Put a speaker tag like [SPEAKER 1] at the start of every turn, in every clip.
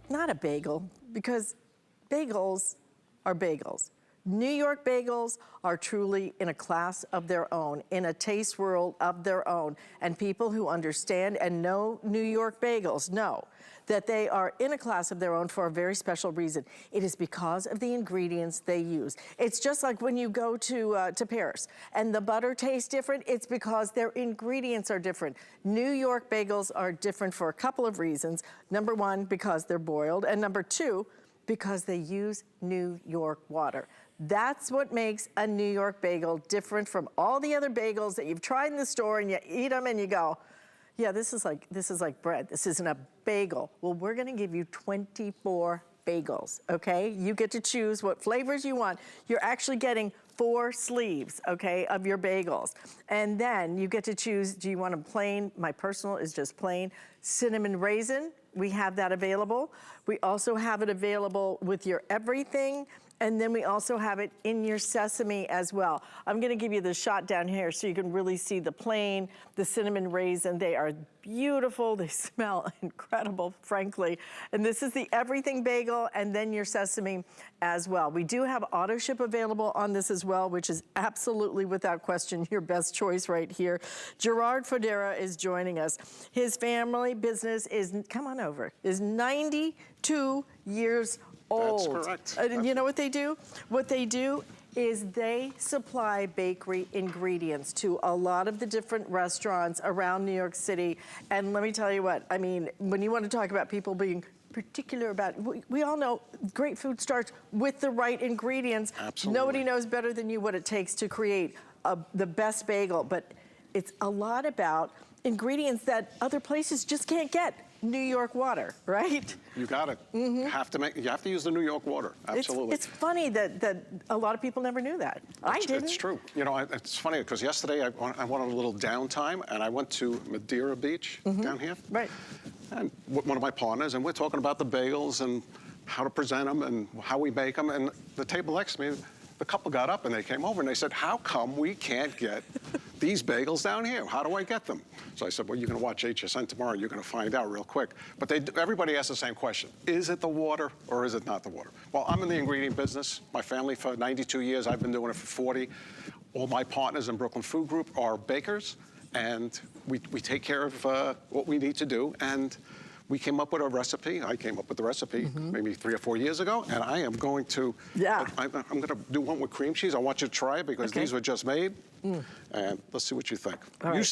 [SPEAKER 1] Not a bagel, because bagels are bagels. New York bagels are truly in a class of their own, in a taste world of their own. And people who understand and know New York bagels know that they are in a class of their own for a very special reason. It is because of the ingredients they use. It's just like when you go to Paris and the butter tastes different, it's because their ingredients are different. New York bagels are different for a couple of reasons. Number one, because they're boiled, and number two, because they use New York water. That's what makes a New York bagel different from all the other bagels that you've tried in the store, and you eat them and you go, yeah, this is like bread. This isn't a bagel. Well, we're gonna give you 24 bagels, okay? You get to choose what flavors you want. You're actually getting 4 sleeves, okay, of your bagels. And then you get to choose, do you want them plain? My personal is just plain. Cinnamon raisin, we have that available. We also have it available with your everything. And then we also have it in your sesame as well. I'm gonna give you the shot down here so you can really see the plain, the cinnamon raisin. They are beautiful, they smell incredible, frankly. And this is the everything bagel and then your sesame as well. We do have auto ship available on this as well, which is absolutely without question your best choice right here. Gerard Fodera is joining us. His family business is, come on over, is 92 years old.
[SPEAKER 2] That's correct.
[SPEAKER 1] And you know what they do? What they do is they supply bakery ingredients to a lot of the different restaurants around New York City. And let me tell you what, I mean, when you want to talk about people being particular about, we all know great food starts with the right ingredients.
[SPEAKER 2] Absolutely.
[SPEAKER 1] Nobody knows better than you what it takes to create the best bagel, but it's a lot about ingredients that other places just can't get. New York water, right?
[SPEAKER 2] You got it. You have to use the New York water. Absolutely.
[SPEAKER 1] It's funny that a lot of people never knew that. I didn't.
[SPEAKER 2] It's true. You know, it's funny because yesterday I wanted a little downtime and I went to Madeira Beach down here.
[SPEAKER 1] Right.
[SPEAKER 2] And with one of my partners, and we're talking about the bagels and how to present them and how we make them. And the table next to me, the couple got up and they came over and they said, how come we can't get these bagels down here? How do I get them? So I said, well, you're gonna watch HSN tomorrow, you're gonna find out real quick. But everybody asks the same question. Is it the water or is it not the water? Well, I'm in the ingredient business. My family for 92 years, I've been doing it for 40. All my partners in Brooklyn Food Group are bakers, and we take care of what we need to do. And we came up with a recipe. I came up with the recipe maybe 3 or 4 years ago, and I am going to, I'm going to do one with cream cheese. I want you to try it because these were just made, and let's see what you think.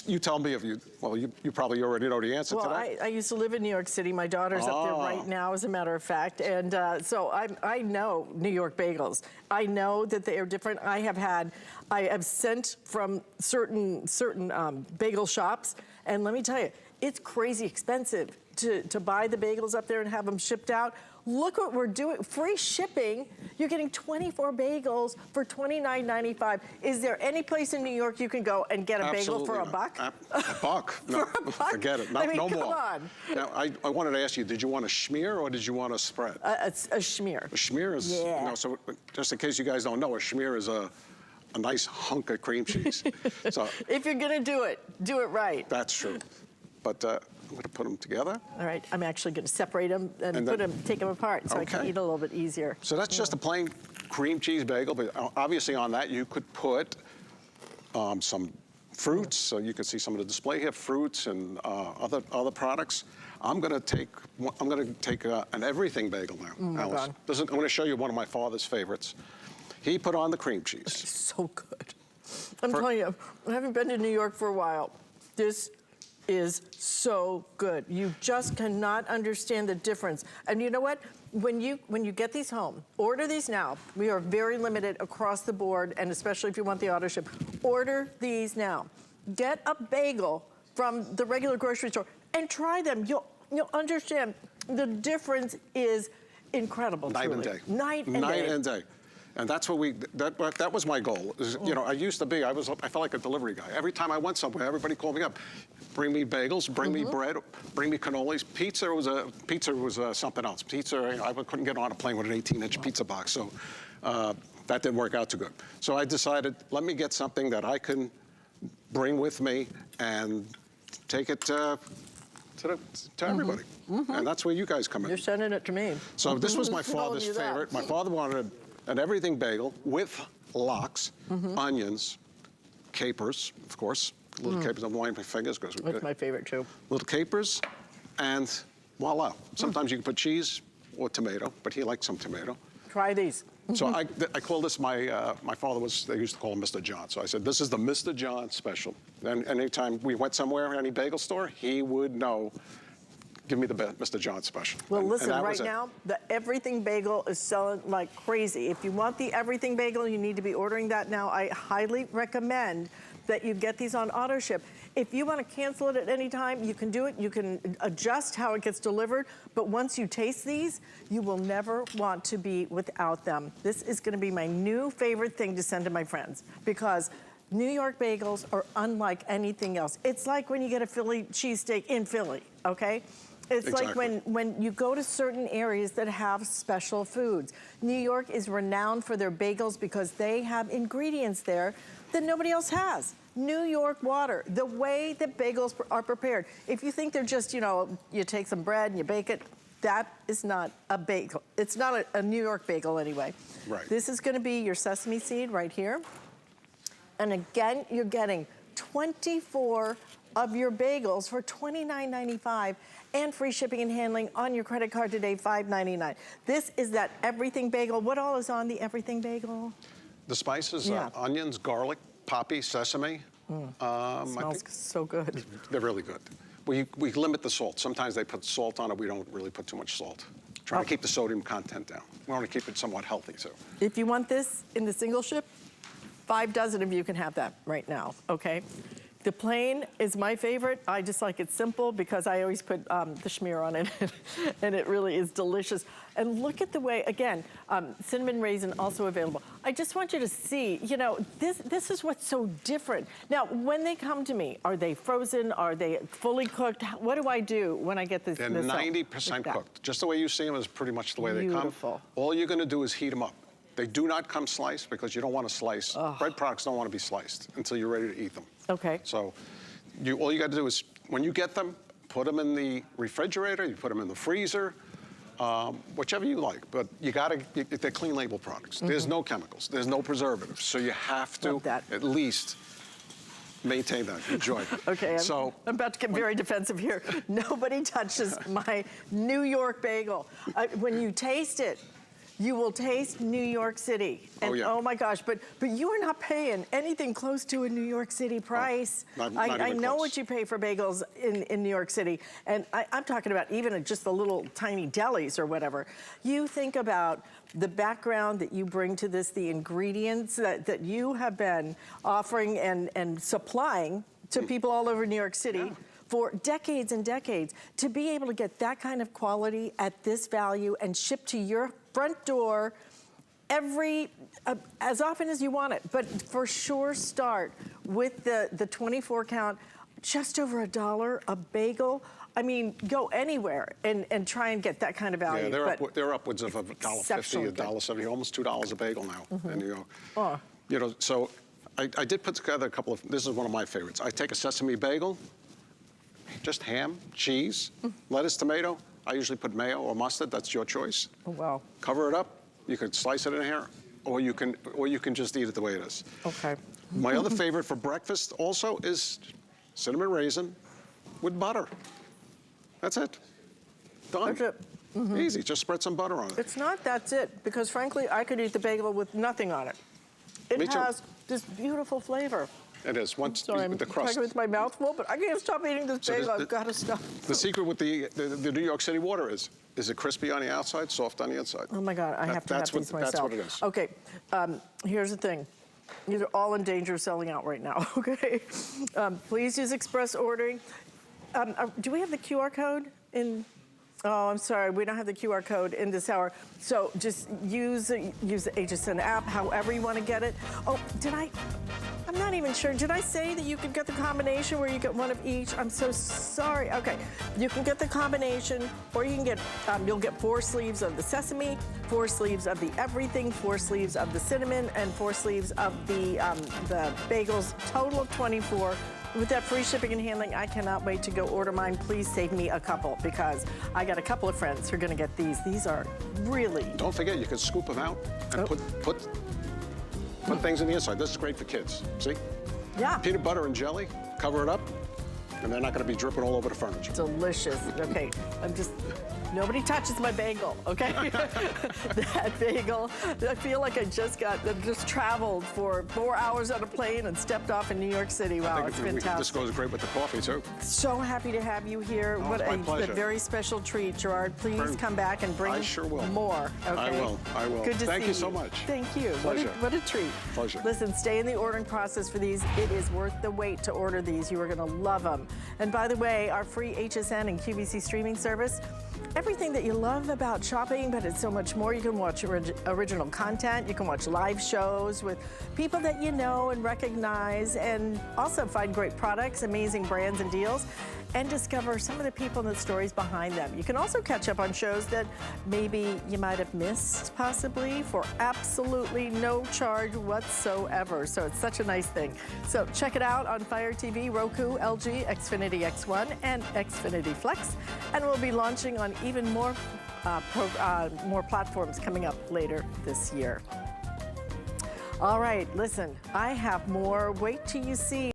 [SPEAKER 2] You tell me if you, well, you probably already know the answer to that.
[SPEAKER 1] Well, I used to live in New York City. My daughter's up there right now, as a matter of fact, and so I know New York bagels. I know that they are different. I have sent from certain bagel shops, and let me tell you, it's crazy expensive to buy the bagels up there and have them shipped out. Look what we're doing, free shipping. You're getting 24 bagels for $29.95. Is there any place in New York you can go and get a bagel for $1?
[SPEAKER 2] A buck? No,
[SPEAKER 1] for $1?
[SPEAKER 2] Forget it. No,
[SPEAKER 1] I mean,
[SPEAKER 2] no
[SPEAKER 1] come
[SPEAKER 2] more.
[SPEAKER 1] on.
[SPEAKER 2] Now, I wanted to ask you, did you want a schmear or did you want a spread?
[SPEAKER 1] A schmear.
[SPEAKER 2] A schmear is, you know, so just in case you guys don't know, a schmear is a nice hunk of cream cheese. So
[SPEAKER 1] if you're gonna do it right.
[SPEAKER 2] that's true. But I'm gonna put them together.
[SPEAKER 1] All right, I'm actually gonna separate them and take them apart so I can eat a little bit easier.
[SPEAKER 2] So that's just a plain cream cheese bagel, but obviously on that you could put some fruits, so you can see some of the display here, fruits and other products. I'm gonna take an everything bagel now, Alice. I'm gonna show you one of my father's favorites. He put on the cream cheese.
[SPEAKER 1] It's so good. I'm telling you, I haven't been to New York for a while. This is so good. You just cannot understand the difference. And you know what? When you get these home, order these now. We are very limited across the board, and especially if you want the auto ship. Order these now. Get a bagel from the regular grocery store and try them. You'll understand the difference is incredible.
[SPEAKER 2] Night and day.
[SPEAKER 1] Night and day.
[SPEAKER 2] Night and day. And that's what that was my goal. You know, I used to be, I felt like a delivery guy. Every time I went somewhere, everybody called me up. Bring me bagels, bring me bread, bring me cannolis. Pizza was something else. Pizza, you know, I couldn't get on a plane with an 18-inch pizza box, so that didn't work out too good. So I decided, let me get something that I can bring with me and take it to everybody. And that's where you guys come in.
[SPEAKER 1] You're sending it to me.
[SPEAKER 2] So this was my
[SPEAKER 1] Telling
[SPEAKER 2] father's
[SPEAKER 1] you that.
[SPEAKER 2] favorite. My father wanted an everything bagel with lox, onions, capers, of course. Little capers. I'm wiping my fingers because
[SPEAKER 1] That's my favorite too.
[SPEAKER 2] little capers, and voila. Sometimes you can put cheese or tomato, but he liked some tomato.
[SPEAKER 1] Try these.
[SPEAKER 2] So I call this my father they used to call him Mr. John. So I said, this is the Mr. John special. And anytime we went somewhere, any bagel store, he would know, give me the Mr. John special.
[SPEAKER 1] Well,
[SPEAKER 2] And
[SPEAKER 1] listen,
[SPEAKER 2] that
[SPEAKER 1] right
[SPEAKER 2] was it.
[SPEAKER 1] now, the Everything Bagel is selling like crazy. If you want the Everything Bagel, you need to be ordering that now. I highly recommend that you get these on auto ship. If you want to cancel it at any time, you can do it. You can adjust how it gets delivered. But once you taste these, you will never want to be without them. This is going to be my new favorite thing to send to my friends because New York bagels are unlike anything else. It's like when you get a Philly cheesesteak in Philly, okay? It's
[SPEAKER 2] Exactly.
[SPEAKER 1] like when you go to certain areas that have special foods. New York is renowned for their bagels because they have ingredients there that nobody else has. New York water, the way that bagels are prepared. If you think they're just, you take some bread and you bake it, that is not a bagel. It's not a New York bagel anyway.
[SPEAKER 2] Right.
[SPEAKER 1] This is gonna be your sesame seed right here. And again, you're getting 24 of your bagels for $29.95 and free shipping and handling on your credit card today, $5.99. This is that Everything Bagel. What all is on the Everything Bagel?
[SPEAKER 2] The spices,
[SPEAKER 1] Yeah.
[SPEAKER 2] onions, garlic, poppy, sesame.
[SPEAKER 1] Smells so good.
[SPEAKER 2] They're really good. We limit the salt. Sometimes they put salt on it. We don't really put too much salt. Try to keep the sodium content down. We want to keep it somewhat healthy, too.
[SPEAKER 1] If you want this in the single ship, 5 dozen of you can have that right now, okay? The plain is my favorite. I just like it simple because I always put the schmear on it, and it really is delicious. And look at the way, again, cinnamon raisin also available. I just want you to see, this is what's so different. Now, when they come to me, are they frozen? Are they fully cooked? What do I do when I get this?
[SPEAKER 2] They're
[SPEAKER 1] this
[SPEAKER 2] 90% cooked. Just the way you see them is pretty much the way they come.
[SPEAKER 1] Beautiful.
[SPEAKER 2] All you're going to do is heat them up. They do not come sliced because you don't want to slice. Bread products don't want to be sliced until you're ready to eat them.
[SPEAKER 1] Okay.
[SPEAKER 2] So all you got to do is, when you get them, put them in the refrigerator, you put them in the freezer, whichever you like. But you got to, they're clean label products. There's no chemicals. There's no preservatives. So you have to
[SPEAKER 1] Love that.
[SPEAKER 2] at least maintain that. Enjoy.
[SPEAKER 1] Okay, I'm about to get very defensive here. Nobody touches my New York bagel. When you taste it, you will taste New York City. And oh my gosh, but you are not paying anything close to a New York City price.
[SPEAKER 2] Not
[SPEAKER 1] I
[SPEAKER 2] even
[SPEAKER 1] know
[SPEAKER 2] close.
[SPEAKER 1] what you pay for bagels in New York City. And I'm talking about even just the little tiny delis or whatever. You think about the background that you bring to this, the ingredients that you have been offering and supplying to people all over New York City. For decades and decades, to be able to get that kind of quality at this value and shipped to your front door as often as you want it. But for sure, start with the 24 count, just over $1 a bagel. I mean, go anywhere and try and get that kind of value.
[SPEAKER 2] Yeah, they're upwards of $1.50, $1.70, almost $2 a bagel now in New York.
[SPEAKER 1] Oh.
[SPEAKER 2] So I did put together a couple of, this is one of my favorites. I take a sesame bagel, just ham, cheese, lettuce, tomato. I usually put mayo or mustard. That's your choice.
[SPEAKER 1] Oh, wow.
[SPEAKER 2] Cover it up. You can slice it in here, or you can just eat it the way it is.
[SPEAKER 1] Okay.
[SPEAKER 2] My other favorite for breakfast also is cinnamon raisin with butter. That's it. Done.
[SPEAKER 1] That's it.
[SPEAKER 2] Easy. Just spread some butter on it.
[SPEAKER 1] It's not, that's it. Because frankly, I could eat the bagel with nothing on it. It
[SPEAKER 2] Me too.
[SPEAKER 1] has this beautiful flavor.
[SPEAKER 2] It is. Once
[SPEAKER 1] Sorry, I'm
[SPEAKER 2] with the crust.
[SPEAKER 1] talking with my mouth full, but I can't stop eating this bagel. I've got to stop.
[SPEAKER 2] The secret with the New York City water is it crispy on the outside, soft on the inside?
[SPEAKER 1] Oh my God, I have to have these myself.
[SPEAKER 2] That's what it is.
[SPEAKER 1] Okay, here's the thing. These are all in danger of selling out right now, okay? Please use express ordering. Do we have the QR code in? Oh, I'm sorry, we don't have the QR code in this hour. So just use the HSN app, however you want to get it. Oh, I'm not even sure. Did I say that you could get the combination where you get one of each? I'm so sorry. Okay, you can get the combination, or you can get, you'll get 4 sleeves of the sesame, 4 sleeves of the everything, 4 sleeves of the cinnamon, and 4 sleeves of the bagels. Total of 24 with that free shipping and handling, I cannot wait to go order mine. Please save me a couple because I got a couple of friends who are going to get these. These are really...
[SPEAKER 2] Don't forget, you can scoop them out and put things in the inside. This is great for kids. See?
[SPEAKER 1] Yeah.
[SPEAKER 2] Peanut butter and jelly, cover it up, and they're not going to be dripping all over the furniture.
[SPEAKER 1] Delicious. Okay, nobody touches my bagel, okay? That bagel, I feel like I just traveled for 4 hours on a plane and stepped off in New York City. Wow, it's fantastic.
[SPEAKER 2] This goes great with the coffee, too.
[SPEAKER 1] So happy to have you here.
[SPEAKER 2] Oh,
[SPEAKER 1] What
[SPEAKER 2] it's my pleasure.
[SPEAKER 1] a very special treat, Gerard. Please come back and bring
[SPEAKER 2] I sure will.
[SPEAKER 1] more, okay?
[SPEAKER 2] I will.
[SPEAKER 1] Good to see you.
[SPEAKER 2] Thank you so much.
[SPEAKER 1] Thank you.
[SPEAKER 2] Pleasure.
[SPEAKER 1] What a treat.
[SPEAKER 2] Pleasure.
[SPEAKER 1] Listen, stay in the ordering process for these. It is worth the wait to order these. You are going to love them. And by the way, our free HSN and QVC streaming service, everything that you love about shopping, but it's so much more. You can watch original content. You can watch live shows with people that you know and recognize, and also find great products, amazing brands and deals, and discover some of the people and the stories behind them. You can also catch up on shows that maybe you might have missed, possibly, for absolutely no charge whatsoever. So it's such a nice thing. So check it out on Fire TV, Roku, LG, Xfinity X1, and Xfinity Flex. And we'll be launching on even more platforms coming up later this year. All right, listen, I have more. Wait till you see.